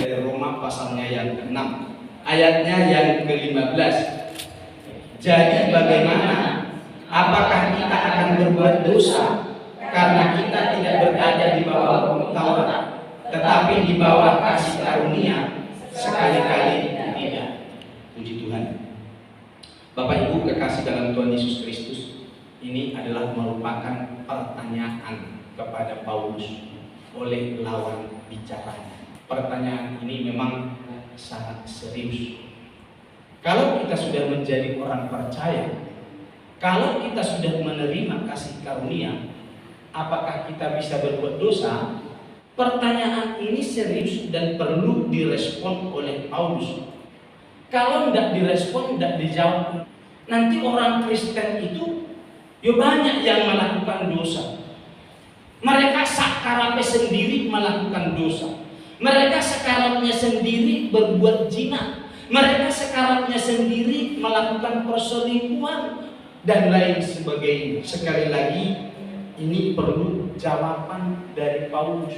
Dari Roma pasalnya yang ke-6, ayatnya yang ke-15. Jadi bagaimana? Apakah kita akan berbuat dosa karena kita tidak berada di bawah hukum Taurat, tetapi di bawah kasih karunia? Sekali-kali tidak. Puji Tuhan. Bapak Ibu kekasih dalam Tuhan Yesus Kristus, ini adalah merupakan pertanyaan kepada Paulus oleh lawan bicaranya. Pertanyaan ini memang sangat serius. Kalau kita sudah menjadi orang percaya, kalau kita sudah menerima kasih karunia, apakah kita bisa berbuat dosa? Pertanyaan ini serius dan perlu direspon oleh Paulus. Kalau tidak direspon, tidak dijawab, nanti orang Kristen itu banyak yang melakukan dosa. Mereka sakarapnya sendiri melakukan dosa. Mereka sekarangnya sendiri berbuat zina. Mereka sekarangnya sendiri melakukan perselingkuhan dan lain sebagainya. Sekali lagi, ini perlu jawaban dari Paulus.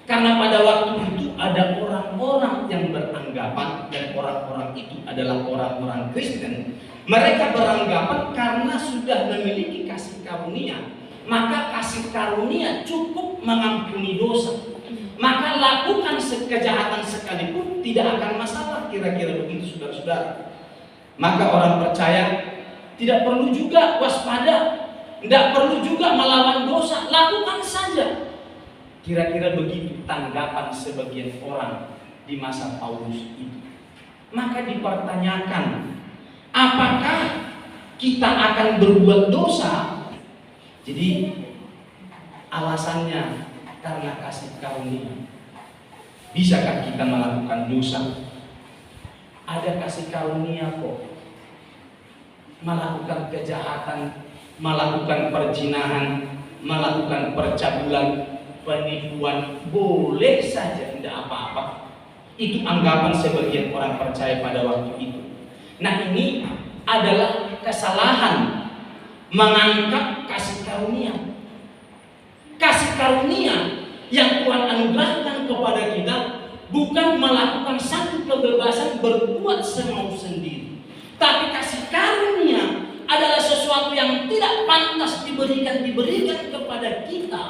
Karena pada waktu itu ada orang-orang yang beranggapan, dan orang-orang itu adalah orang-orang Kristen. Mereka beranggapan karena sudah memiliki kasih karunia, maka kasih karunia cukup mengampuni dosa. Maka lakukan kejahatan sekalipun tidak akan masalah, kira-kira begitu saudara-saudara. Maka orang percaya tidak perlu juga waspada, tidak perlu juga melawan dosa, lakukan saja. Kira-kira begitu tanggapan sebagian orang di masa Paulus itu. Maka dipertanyakan, apakah kita akan berbuat dosa? Jadi alasannya karena kasih karunia. Bisakah kita melakukan dosa? Ada kasih karunia kok. Melakukan kejahatan, melakukan perzinahan, melakukan percabulan, penipuan, boleh saja, tidak apa-apa. Itu anggapan sebagian orang percaya pada waktu itu. Nah, ini adalah kesalahan menganggap kasih karunia. Kasih karunia yang Tuhan anugerahkan kepada kita bukan melakukan satu kebebasan berbuat semau sendiri, tapi kasih karunia adalah sesuatu yang tidak pantas diberikan kepada kita.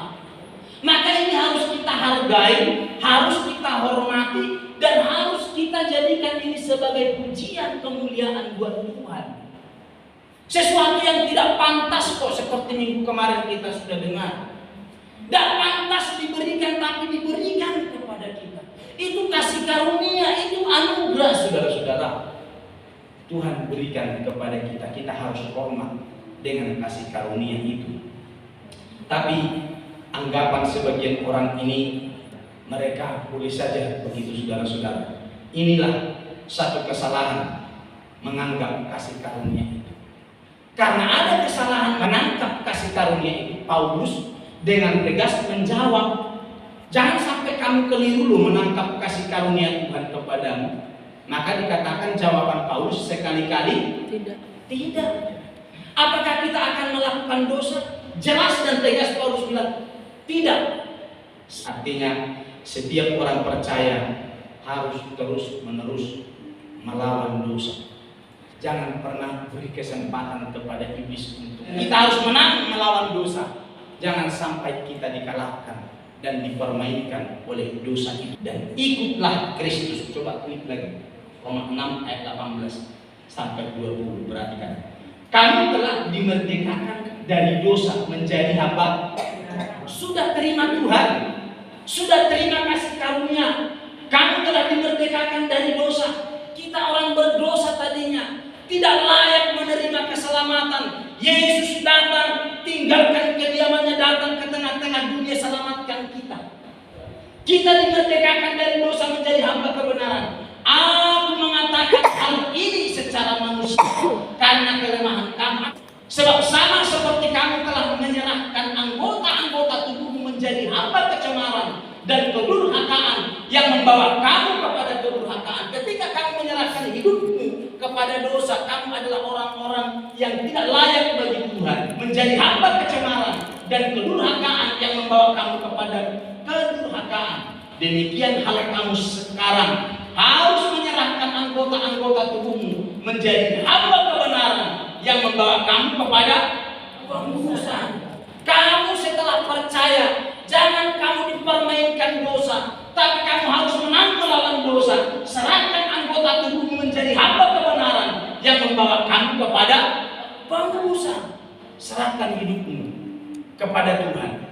Maka ini harus kita hargai, harus kita hormati, dan harus kita jadikan ini sebagai pujian kemuliaan buat Tuhan. Sesuatu yang tidak pantas kok, seperti minggu kemarin kita sudah dengar. Tidak pantas diberikan, tapi diberikan kepada kita. Itu kasih karunia, itu anugerah saudara-saudara. Tuhan berikan kepada kita, kita harus hormat dengan kasih karunia itu. Tapi anggapan sebagian orang ini, mereka boleh saja begitu saudara-saudara. Inilah satu kesalahan menganggap kasih karunia itu. Karena ada kesalahan menangkap kasih karunia itu, Paulus dengan tegas menjawab, jangan sampai kamu keliru loh menangkap kasih karunia Tuhan kepadamu. Maka dikatakan jawaban Paulus sekali-kali tidak. Apakah kita akan melakukan dosa? Jelas dan tegas Paulus bilang tidak. Artinya setiap orang percaya harus terus-menerus melawan dosa. Jangan pernah beri kesempatan kepada iblis untuk kita harus menang melawan dosa. Jangan sampai kita dikalahkan dan dipermainkan oleh dosa itu. Dan ikutlah Kristus. Coba klik lagi Roma 6 ayat 18 sampai 20. Perhatikan. Kamu telah dimerdekakan dari dosa menjadi hamba. Sudah terima Tuhan, sudah terima kasih karunia. Kamu telah dimerdekakan dari dosa. Kita orang berdosa tadinya, tidak layak menerima keselamatan. Yesus datang, tinggalkan kediamannya, datang ke tengah-tengah dunia, selamatkan kita. Kita dimerdekakan dari dosa menjadi hamba kebenaran. Aku mengatakan hal ini secara manusia karena kelemahan kamu. Sebab sama seperti kamu telah menyerahkan anggota-anggota tubuhmu menjadi hamba kecemaran dan kedurhakaan yang membawa kamu kepada kedurhakaan. Ketika kamu menyerahkan hidupmu kepada dosa, kamu adalah orang-orang yang tidak layak bagi Tuhan, menjadi hamba kecemaran dan kedurhakaan yang membawa kamu kepada kedurhakaan. Demikian hal kamu sekarang harus menyerahkan anggota-anggota tubuhmu menjadi hamba kebenaran yang membawa kamu kepada pengudusan. Kamu setelah percaya, jangan kamu dipermainkan dosa, tapi kamu harus menang melawan dosa. Serahkan anggota tubuhmu menjadi hamba kebenaran yang membawa kamu kepada pengudusan. Serahkan hidupmu kepada Tuhan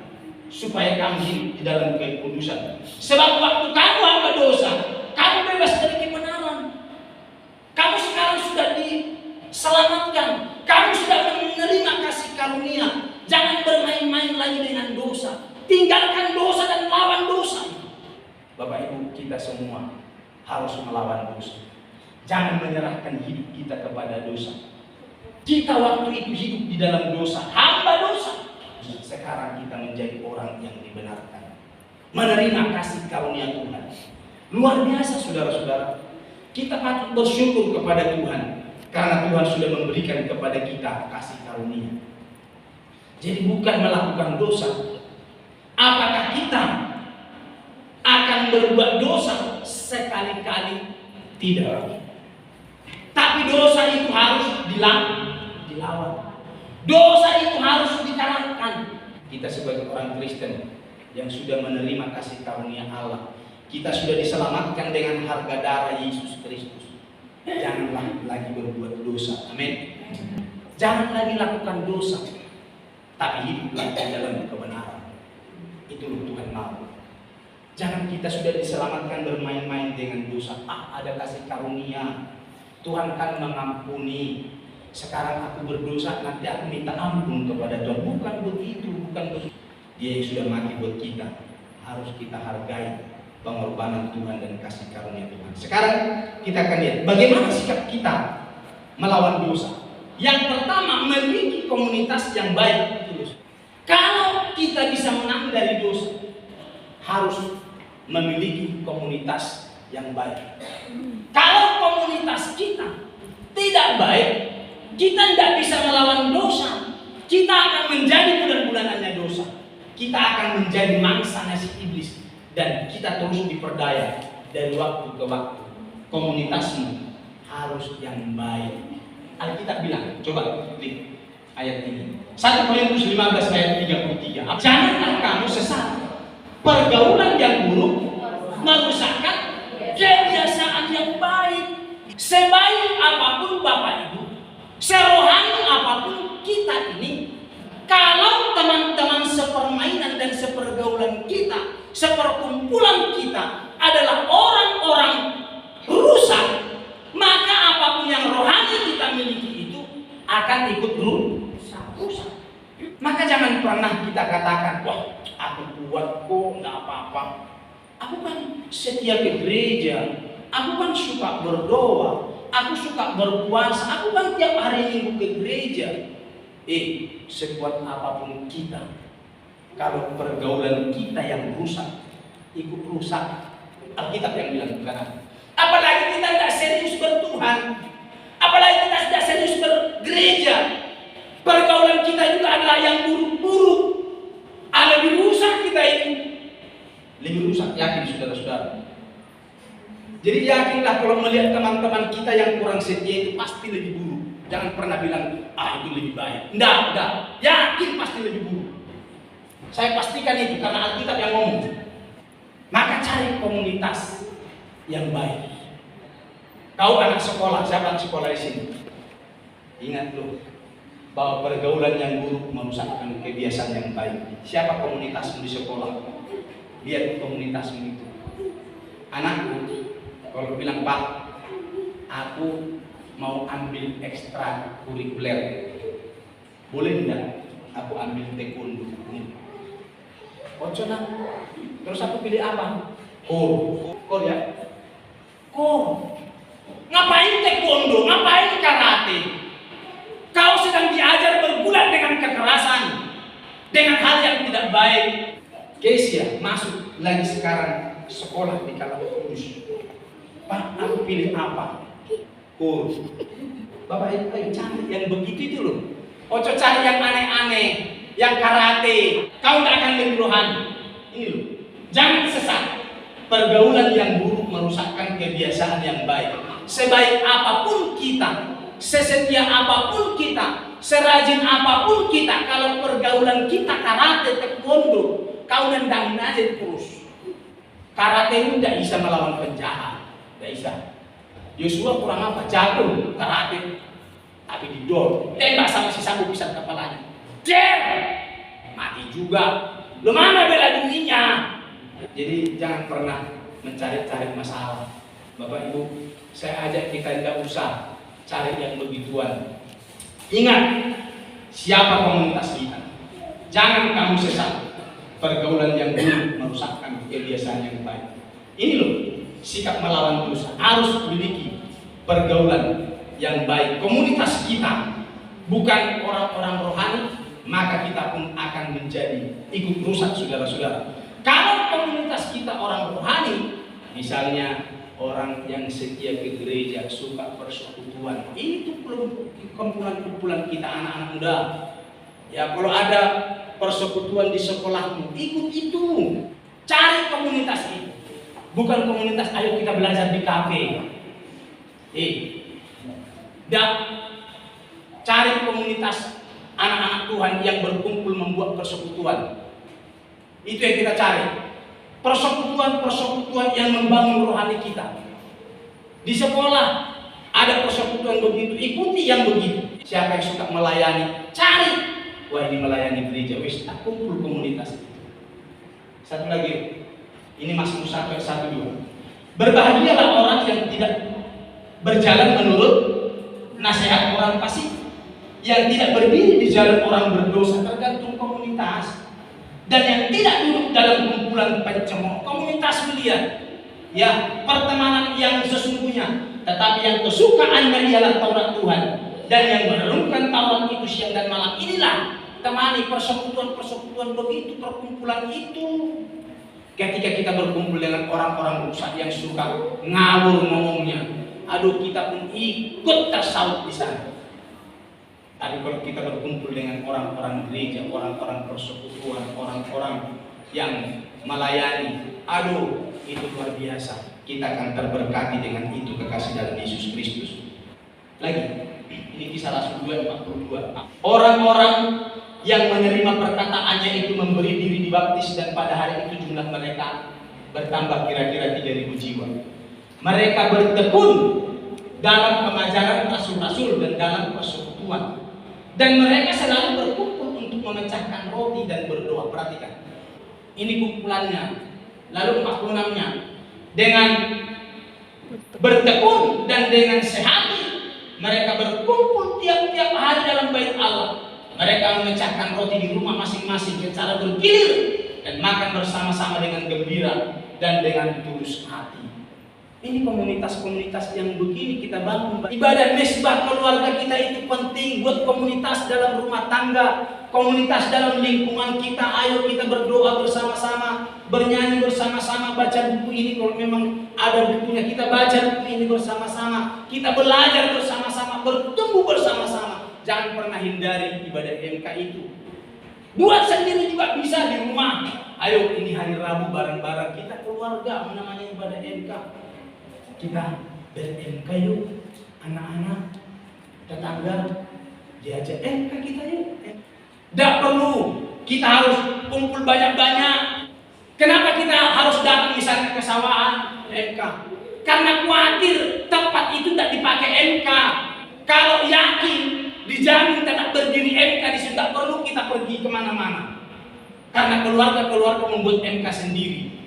supaya kamu hidup di dalam kekudusan. Sebab waktu kamu hamba dosa, kamu bebas dari kebenaran. Kamu sekarang sudah diselamatkan. Kamu sudah menerima kasih karunia. Jangan bermain-main lagi dengan dosa. Tinggalkan dosa dan lawan dosa. Bapak Ibu, kita semua harus melawan dosa. Jangan menyerahkan hidup kita kepada dosa. Kita waktu itu hidup di dalam dosa, hamba dosa. Sekarang kita menjadi orang yang dibenarkan, menerima kasih karunia Tuhan. Luar biasa saudara-saudara. Kita patut bersyukur kepada Tuhan karena Tuhan sudah memberikan kepada kita kasih karunia. Jadi bukan melakukan dosa. Apakah kita akan berbuat dosa sekali-kali? Tidak. Tapi dosa itu harus dilawan. Dosa itu harus dikalahkan. Kita sebagai orang Kristen yang sudah menerima kasih karunia Allah, kita sudah diselamatkan dengan harga darah Yesus Kristus. Janganlah lagi berbuat dosa. Amin. Jangan lagi lakukan dosa, tapi hiduplah di dalam kebenaran. Itu Tuhan mau. Jangan kita sudah diselamatkan bermain-main dengan dosa. Ada kasih karunia. Tuhan kan mengampuni. Sekarang aku berdosa, nanti aku minta ampun kepada Tuhan. Bukan begitu, bukan begitu. Dia yang sudah mati buat kita. Harus kita hargai pengorbanan Tuhan dan kasih karunia Tuhan. Sekarang kita akan lihat bagaimana sikap kita melawan dosa. Yang pertama, memiliki komunitas yang baik. Kalau kita bisa menang dari dosa, harus memiliki komunitas yang baik. Kalau komunitas kita tidak baik, kita tidak bisa melawan dosa. Kita akan menjadi bulan-bulanannya dosa. Kita akan menjadi mangsanya si iblis. Dan kita terus diperdaya dari waktu ke waktu. Komunitasmu harus yang baik. Alkitab bilang, coba klik ayat ini. 1 Korintus 15 ayat 33. Janganlah kamu sesat. Pergaulan yang buruk merusakkan kebiasaan yang baik. Sebaik apapun Bapak Ibu, serohani apapun kita ini, kalau teman-teman sepermainan dan sepergaulan kita, seperkumpulan kita adalah orang-orang rusak, maka apapun yang rohani kita miliki itu akan ikut rusak. Maka jangan pernah kita katakan, wah aku kuat kok, nggak apa-apa. Aku kan setia ke gereja, aku kan suka berdoa, aku suka berpuasa, aku kan tiap hari minggu ke gereja. Sekuat apapun kita, kalau pergaulan kita yang rusak, ikut rusak. Alkitab yang bilang bukan aku. Apalagi kita tidak serius bertuhan, apalagi kita tidak serius bergereja, pergaulan kita juga adalah yang buruk-buruk. Lebih rusak kita ini, lebih rusak. Yakin saudara-saudara. Jadi yakinlah kalau melihat teman-teman kita yang kurang setia itu pasti lebih buruk. Jangan pernah bilang, itu lebih baik. Enggak. Yakin pasti lebih buruk. Saya pastikan itu karena Alkitab yang ngomong. Maka cari komunitas yang baik. Kau anak sekolah, siapa anak sekolah di sini? Ingat loh, bahwa pergaulan yang buruk merusakkan kebiasaan yang baik. Siapa komunitasmu di sekolah? Lihat komunitasmu itu. Anakku, kalau bilang, Pak, aku mau ambil ekstra kurikuler, boleh enggak aku ambil taekwondo? Oconan. Terus aku pilih apa? Kor ya? Kor. Ngapain taekwondo? Ngapain karate? Kau sedang diajar bergulat dengan kekerasan, dengan hal yang tidak baik. Kesia masuk lagi sekarang sekolah di Kalabang Kudus. Pak, aku pilih apa? Kurs. Bapak Ibu cari yang begitu itu loh. Ojo cari yang aneh-aneh, yang karate. Kau tidak akan lebih rohani. Ini loh. Jangan pergaulan yang buruk merusakkan kebiasaan yang baik. Sebaik apapun kita, sesetia apapun kita, serajin apapun kita, kalau pergaulan kita karate, taekwondo, kau nendangin aja terus. Karate itu tidak bisa melawan penjahat, tidak bisa. Yosua kurang apa? Jago karate, tapi didor, tembak sama si sabu pisang kepalanya. Mati juga. Lo mana bela dirinya? Jadi jangan pernah mencari-cari masalah. Bapak Ibu, saya ajak kita tidak usah cari yang begituan. Ingat, siapa komunitas kita? Jangan kamu sesat. Pergaulan yang buruk merusakkan kebiasaan yang baik. Ini loh, sikap melawan dosa. Harus memiliki pergaulan yang baik. Komunitas kita bukan orang-orang rohani, maka kita pun akan menjadi ikut rusak, saudara-saudara. Kalau komunitas kita orang rohani, misalnya orang yang setia ke gereja, suka persekutuan, itu kumpulan-kumpulan kita anak-anak muda. Ya, kalau ada persekutuan di sekolahmu, ikut itu. Cari komunitas itu. Bukan komunitas ayo kita belajar di kafe. Cari komunitas anak-anak Tuhan yang berkumpul membuat persekutuan. Itu yang kita cari. Persekutuan yang membangun rohani kita. Di sekolah ada persekutuan begitu, ikuti yang begitu. Siapa yang suka melayani, cari. Wah, ini melayani gereja, wis tak kumpul komunitas. Satu lagi, ini Mazmur 1 ayat 1-2. Berbahagialah orang yang tidak berjalan menurut nasihat orang fasik, yang tidak berdiri di jalan orang berdosa, tergantung komunitas, dan yang tidak duduk dalam kumpulan pencemooh. Komunitas melihat ya pertemanan yang sesungguhnya, tetapi yang kesukaannya ialah Taurat Tuhan, dan yang merenungkan Taurat itu siang dan malam. Inilah temani persekutuan begitu, perkumpulan itu. Ketika kita berkumpul dengan orang-orang rusak yang suka ngawur ngomongnya, aduh, kita pun ikut tersaut di sana. Tapi kalau kita berkumpul dengan orang-orang gereja, orang-orang persekutuan, orang-orang yang melayani, aduh, itu luar biasa. Kita akan terberkati dengan itu, kekasih dalam Yesus Kristus. Lagi, ini Kisah Rasul 2:42. Orang-orang yang menerima perkataannya itu memberi diri dibaptis, dan pada hari itu jumlah mereka bertambah kira-kira 3.000 jiwa. Mereka bertekun dalam pengajaran rasul-rasul dan dalam persekutuan, dan mereka selalu berkumpul untuk memecahkan roti dan berdoa. Perhatikan, ini kumpulannya. Lalu 46-nya, dengan bertekun dan dengan sehati mereka berkumpul tiap-tiap hari dalam bait Allah. Mereka memecahkan roti di rumah masing-masing secara bergilir dan makan bersama-sama dengan gembira dan dengan tulus hati. Ini komunitas-komunitas yang begini kita bangun. Ibadah mesbah keluarga kita itu penting. Buat komunitas dalam rumah tangga, komunitas dalam lingkungan kita. Ayo kita berdoa bersama-sama, bernyanyi bersama-sama, baca buku ini kalau memang ada bukunya, kita baca buku ini bersama-sama, kita belajar bersama-sama, bertumbuh bersama-sama. Jangan pernah hindari ibadah MK itu. Buat sendiri juga bisa di rumah. Ayo, ini hari Rabu bareng-bareng kita keluarga namanya ibadah MK. Kita ber-MK yuk, anak-anak, tetangga, diajak MK kita yuk. Tidak perlu kita harus kumpul banyak-banyak. Kenapa kita harus datang misalnya ke sawahan MK? Karena khawatir tempat itu tidak dipakai MK. Kalau yakin dijamin tetap berdiri MK di situ, tidak perlu kita pergi kemana-mana. Karena keluarga-keluarga membuat MK sendiri.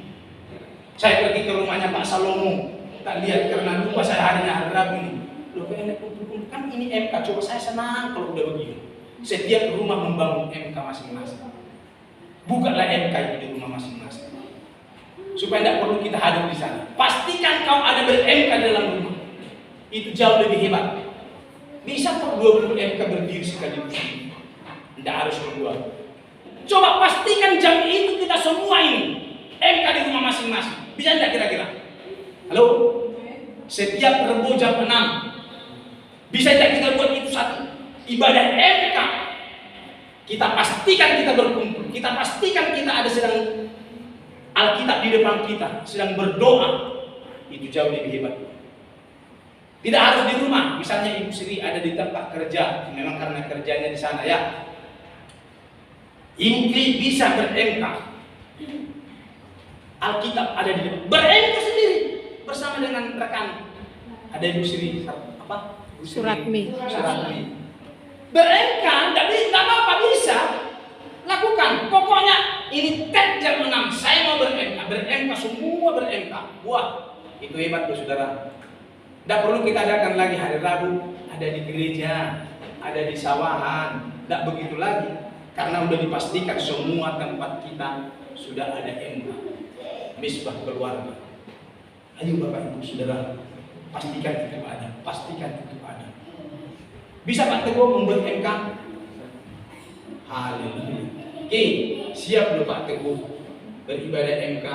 Saya pergi ke rumahnya Pak Salomo, tak lihat karena lupa saya hari Rabu ini. Loh, enak kumpul-kumpul, kan ini MK. Coba saya senang kalau udah begini. Setiap rumah membangun MK masing-masing. Bukanlah MK itu di rumah masing-masing. Supaya tidak perlu kita hadir di sana. Pastikan kau ada ber-MK dalam rumah. Itu jauh lebih hebat. Bisa kok 20 MK berdiri sekaligus. Tidak harus berdua. Coba pastikan jam itu kita semua ini MK di rumah masing-masing. Bisa tidak kira-kira? Halo? Setiap Rebo jam 6. Bisa tidak kita buat itu satu ibadah MK? Kita pastikan kita berkumpul. Kita pastikan kita ada sedang Alkitab di depan kita sedang berdoa, itu jauh lebih hebat. Tidak harus di rumah. Misalnya Ibu Sri ada di tempat kerja, memang karena kerjanya di sana ya. Ibu Sri bisa ber-MK. Alkitab ada di depan, ber-MK sendiri bersama dengan rekan. Ada Ibu Sri apa? Suratmi. Ber-MK, tidak apa-apa, bisa lakukan. Pokoknya ini tet jam 6 saya mau ber-MK, semua ber-MK. Wah, itu hebat tuh saudara. Tidak perlu kita adakan lagi hari Rabu ada di gereja, ada di sawahan. Tidak begitu lagi, karena sudah dipastikan semua tempat kita sudah ada MK, misbah keluarga. Ayo Bapak Ibu Saudara, pastikan itu ada, pastikan itu ada. Bisa Pak Teguh membuat MK? Haleluya. Oke, siap loh Pak Teguh beribadah MK.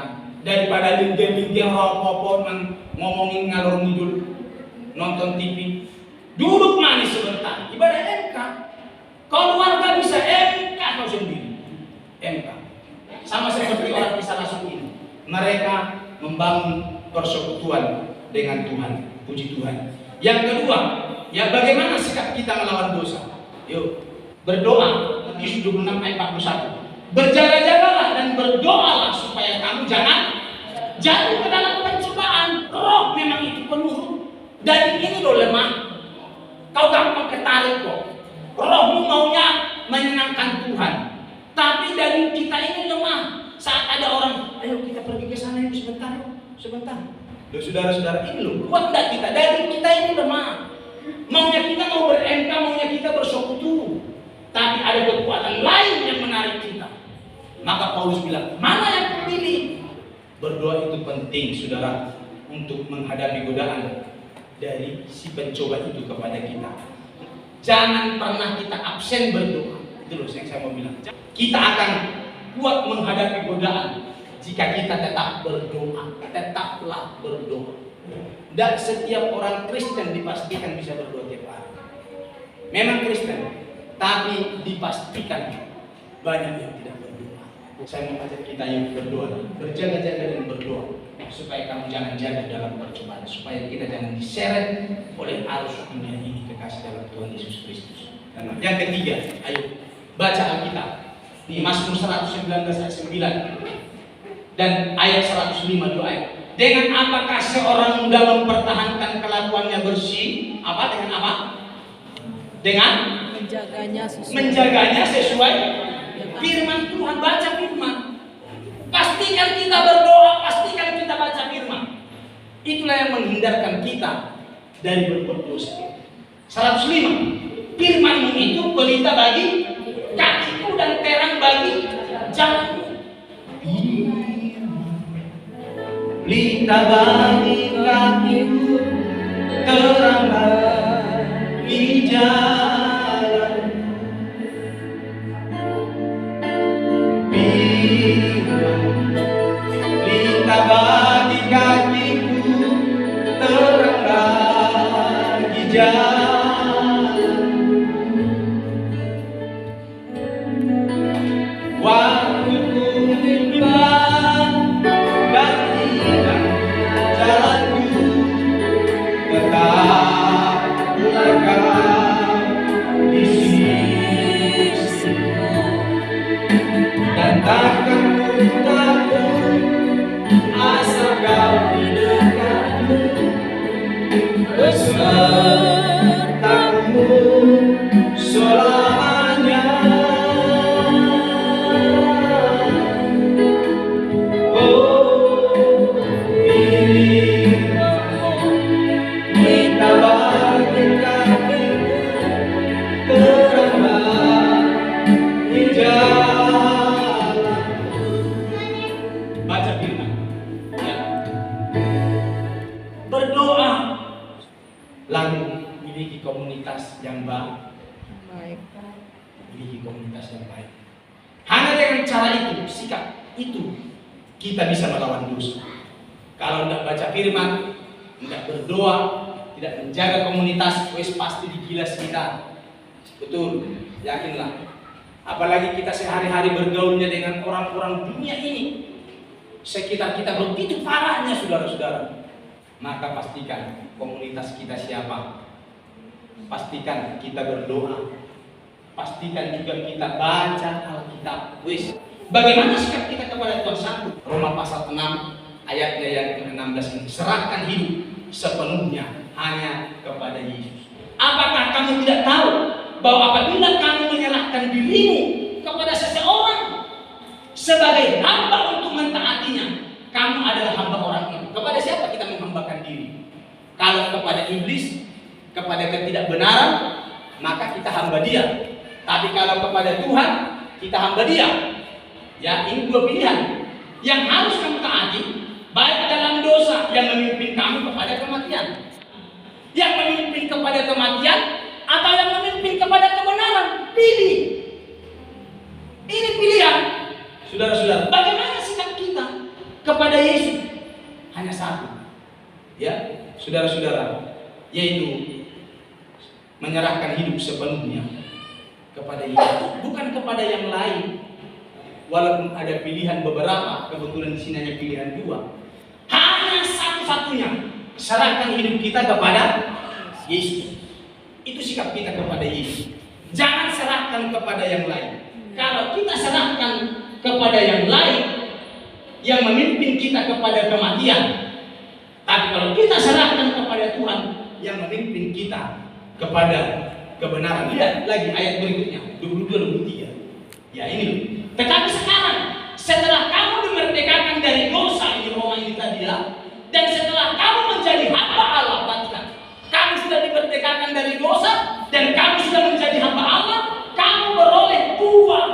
Daripada linggeng-linggeng ropo-ropo ngomongin ngalor ngidul, nonton TV, duduk manis sebentar, ibadah MK. Kalau warga bisa MK kau sendiri, MK. Sama seperti orang bisa langsung ini. Mereka membangun persekutuan dengan Tuhan, puji Tuhan. Yang kedua, ya bagaimana sikap kita melawan dosa? Yuk, berdoa. Yesus 26 ayat 41. Berjaga-jagalah dan berdoalah supaya kamu jangan jatuh ke dalam pencobaan. Roh memang itu penuh. Dan ini loh lemah. Kau gampang ketarik kok. Rohmu maunya menyenangkan Tuhan. Tapi dari kita ini lemah. Saat ada orang, ayo kita pergi ke sana yuk sebentar, sebentar. Loh saudara-saudara, ini loh kuat enggak kita? Dari kita ini lemah. Maunya kita mau ber-MK, maunya kita bersekutu. Tapi ada kekuatan lain yang menarik kita. Maka Paulus bilang, mana yang terpilih? Berdoa itu penting saudara, untuk menghadapi godaan dari si pencoba itu kepada kita. Jangan pernah kita absen berdoa. Itu loh yang saya mau bilang. Kita akan kuat menghadapi godaan jika kita tetap berdoa. Tetaplah berdoa. Dan setiap orang Kristen dipastikan bisa berdoa tiap hari. Memang Kristen, tapi dipastikan banyak yang tidak berdoa. Saya mau ajak kita yang berdoa, berjaga-jaga dan berdoa supaya kamu jangan jatuh dalam percobaan, supaya kita jangan diseret oleh arus dunia ini kekasih dalam Tuhan Yesus Kristus. Dan yang ketiga, ayo baca Alkitab di Mazmur 119 ayat 9 dan ayat 105 doa. Dengan apakah seorang muda mempertahankan kelakuannya bersih? Apa dengan apa? Dengan menjaganya sesuai firman Tuhan. Baca firman. Pastikan kita berdoa, pastikan kita baca firman. Itulah yang menghindarkan kita dari berbuat dosa. 105. Firman-Mu itu pelita bagi kakiku dan terang bagi jalanku. Pelita bagi kakiku, terang bagi jalan. Pelita bagi kakiku, terang bagi jalan. Waktu ku bimbang dan hilang jalanku, tetaplah Kau di sisiku, dan takkan ku takut asal Kau di dekatku, besertaku selamanya. Baca firman, ya. Berdoa, lalu miliki komunitas yang baik. Miliki komunitas yang baik. Hanya dengan cara itu, sikap itu, kita bisa melawan dosa. Kalau tidak baca firman, tidak berdoa, tidak menjaga komunitas, wes pasti digilas kita. Betul, yakinlah. Apalagi kita sehari-hari bergaulnya dengan orang-orang dunia ini. sekitar kita begitu parahnya saudara-saudara, maka pastikan komunitas kita siapa. Pastikan kita berdoa. Pastikan juga kita baca Alkitab. Bagaimana sikap kita kepada Tuhan? Satu, Roma pasal 6 ayatnya yang ke-16 ini. Serahkan hidup sepenuhnya hanya kepada Yesus. Apakah kamu tidak tahu bahwa apabila kamu menyerahkan dirimu kepada seseorang sebagai hamba untuk mentaatinya, kamu adalah hamba orang itu. Kepada siapa kita menghambakan diri? Kalau kepada iblis, kepada ketidakbenaran, maka kita hamba dia. Tapi kalau kepada Tuhan, kita hamba dia. Ya, ini dua pilihan yang harus kamu taati, baik dalam dosa yang memimpin kamu kepada kematian, yang memimpin kepada kematian, atau yang memimpin kepada kebenaran. Pilih. Ini pilihan. Saudara-saudara, bagaimana sikap kita kepada Yesus? Hanya satu, ya, saudara-saudara, yaitu menyerahkan hidup sepenuhnya kepada Yesus, bukan kepada yang lain. Walaupun ada pilihan beberapa, kebetulan di sini hanya pilihan dua. Hanya satu-satunya, serahkan hidup kita kepada Yesus. Itu sikap kita kepada Yesus. Jangan serahkan kepada yang lain. Kalau kita serahkan kepada yang lain, yang memimpin kita kepada kematian. Tapi kalau kita serahkan kepada Tuhan, yang memimpin kita kepada kebenaran. Lihat lagi ayat berikutnya, 22-23. Ya ini. Tetapi sekarang, setelah kamu dimerdekakan dari dosa, ini Roma ini tadi ya, dan setelah kamu menjadi hamba Allah, perhatikan, kamu sudah dimerdekakan dari dosa dan kamu sudah menjadi hamba Allah, kamu beroleh buah.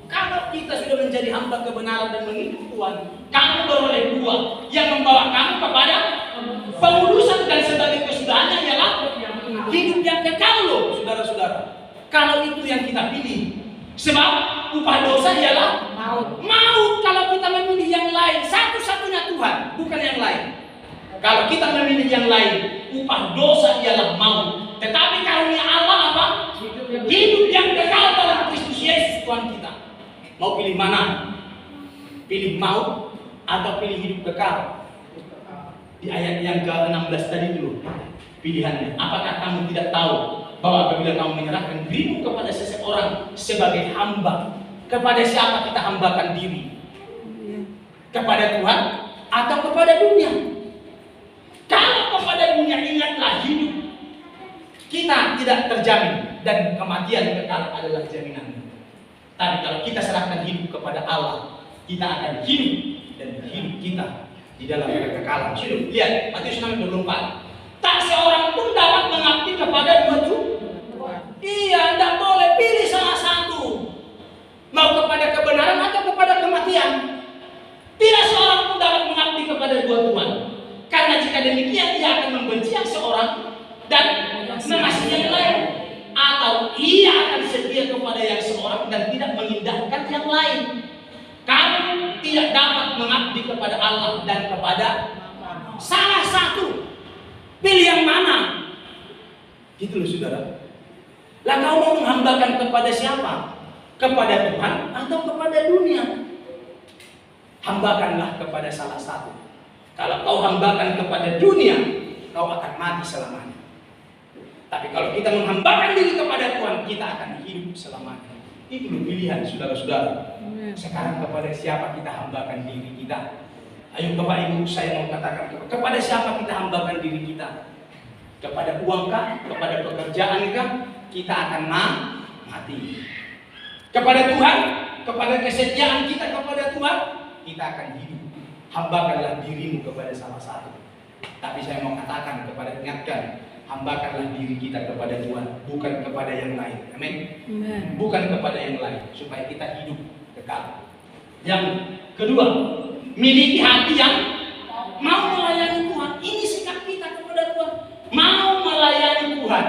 Kalau kita sudah menjadi hamba kebenaran dan mengikut Tuhan, kamu beroleh buah yang membawa kamu kepada pengudusan, dan sebagai kesudahannya ialah hidup yang kekal loh, saudara-saudara. Kalau itu yang kita pilih. Sebab upah dosa ialah maut. Maut kalau kita memilih yang lain, satu-satunya Tuhan, bukan yang lain. Kalau kita memilih yang lain, upah dosa ialah maut. Tetapi karunia Allah apa? Hidup yang kekal dalam Kristus Yesus Tuhan kita. Mau pilih mana? Pilih maut atau pilih hidup kekal? Di ayat yang ke-16 tadi dulu pilihannya. Apakah kamu tidak tahu bahwa apabila kamu menyerahkan dirimu kepada seseorang sebagai hamba, kepada siapa kita hambakan diri? Kepada Tuhan atau kepada dunia? Kalau kepada dunia, ingatlah hidup kita tidak terjamin dan kematian kekal adalah jaminannya. Tapi kalau kita serahkan hidup kepada Allah, kita akan hidup, dan hidup kita di dalam kekekalan. Sudah lihat Matius 6:24. Tak seorang pun dapat mengabdi kepada dua Tuhan. Iya, tidak boleh pilih salah satu. Mau kepada kebenaran atau kepada kematian. Tidak seorang pun dapat mengabdi kepada dua Tuhan. Karena jika demikian, ia akan membenci yang seorang dan mengasihi yang lain. Atau ia akan setia kepada yang seorang dan tidak mengindahkan yang lain. Kamu tidak dapat mengabdi kepada Allah dan kepada salah satu. Pilih yang mana? Gitu loh saudara. Lah kau mau menghambakan kepada siapa? Kepada Tuhan atau kepada dunia? Hambakanlah kepada salah satu. Kalau kau hambakan kepada dunia, kau akan mati selamanya. Tapi kalau kita menghambakan diri kepada Tuhan, kita akan hidup selamanya. Itu loh pilihan saudara-saudara. Sekarang kepada siapa kita hambakan diri kita? Ayo Bapak Ibu, saya mau katakan kepada siapa kita hambakan diri kita? Kepada uangkah? Kepada pekerjaankah? Kita akan mati. Kepada Tuhan, kepada kesetiaan kita kepada Tuhan, kita akan hidup. Hambakanlah dirimu kepada salah satu. Tapi saya mau katakan ingatkan, hambakanlah diri kita kepada Tuhan, bukan kepada yang lain. Amin. Bukan kepada yang lain, supaya kita hidup kekal. Yang kedua, miliki hati yang mau melayani Tuhan. Ini sikap kita kepada Tuhan. Mau melayani Tuhan.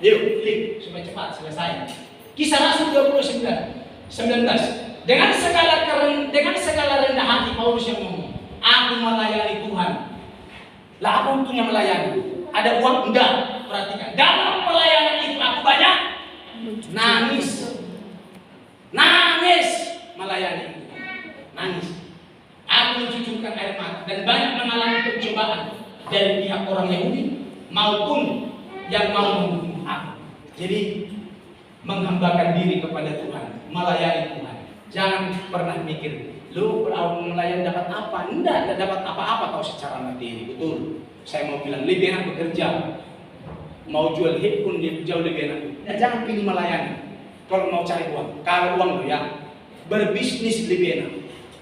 Yuk, klik supaya cepat selesai. Kisah Rasul 29:19. Dengan segala rendah hati Paulus yang ngomong, aku melayani Tuhan. Lah apa untungnya melayani? Ada uang? Enggak. Perhatikan. Dalam pelayanan itu aku banyak nangis melayani. Nangis. Aku banyak mencucurkan air mata dan banyak mengalami pencobaan dari pihak orang Yahudi maupun yang mau membunuh aku. Jadi menghambakan diri kepada Tuhan, melayani Tuhan. Jangan pernah mikir, lu kalau melayani dapat apa? Enggak dapat apa-apa kalau secara materi. Betul. Saya mau bilang lebih enak bekerja. Mau jual hit pun dia jauh lebih enak. Nah, jangan pilih melayani. Kalau mau cari uang, kalau uang lo ya, berbisnis lebih enak.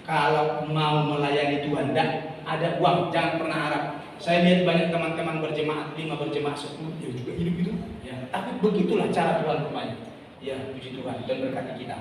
Kalau mau melayani Tuhan, dan ada uang, jangan pernah harap. Saya lihat banyak teman-teman berjemaat, 5 berjemaat 10, ya juga hidup itu. Ya, tapi begitulah cara Tuhan rupanya. Ya, puji Tuhan dan berkati kita.